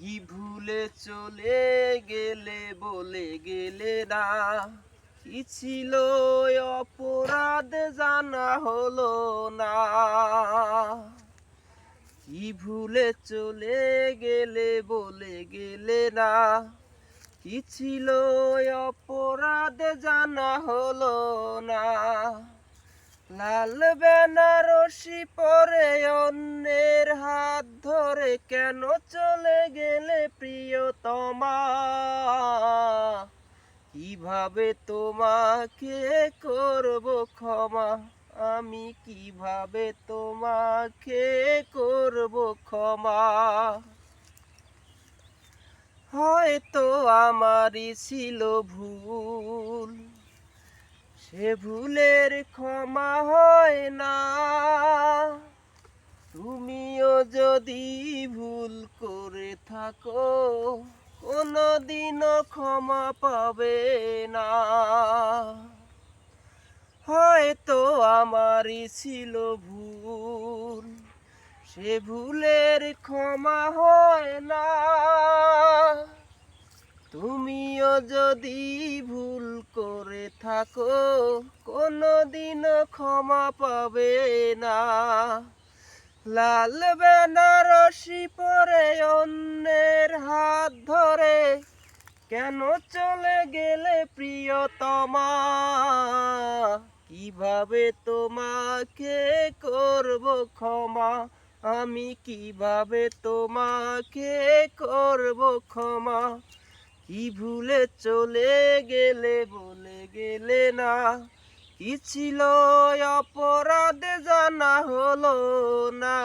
কি ভুলে চলে গেলে বলে গেলে না, কি ছিল অপরাধ জানা হলো না। কি ভুলে চলে গেলে বলে গেলে না, কি ছিল অপরাধ জানা হলো না। লাল বেনারসি পরে অন্যের হাত ধরে কেন চলে গেলে প্রিয়তমা। কিভাবে তোমাকে করব ক্ষমা, আমি কিভাবে তোমাকে করব ক্ষমা। হয়তো আমারই ছিল ভুল, সে ভুলের ক্ষমা হয় না। তুমিও যদি ভুল করে থাকো, কোনদিনও ক্ষমা পাবে না। হয়তো আমারই ছিল ভুল, সে ভুলের ক্ষমা হয় না। তুমিও যদি ভুল করে থাকো, কোনদিনও ক্ষমা পাবে না। লাল বেনারসি পরে অন্যের হাত ধরে কেন চলে গেলে প্রিয়তমা। কিভাবে তোমাকে করব ক্ষমা, আমি কিভাবে তোমাকে করব ক্ষমা। কি ভুলে চলে গেলে বলে গেলে না, কি ছিল অপরাধ জানা হলো না।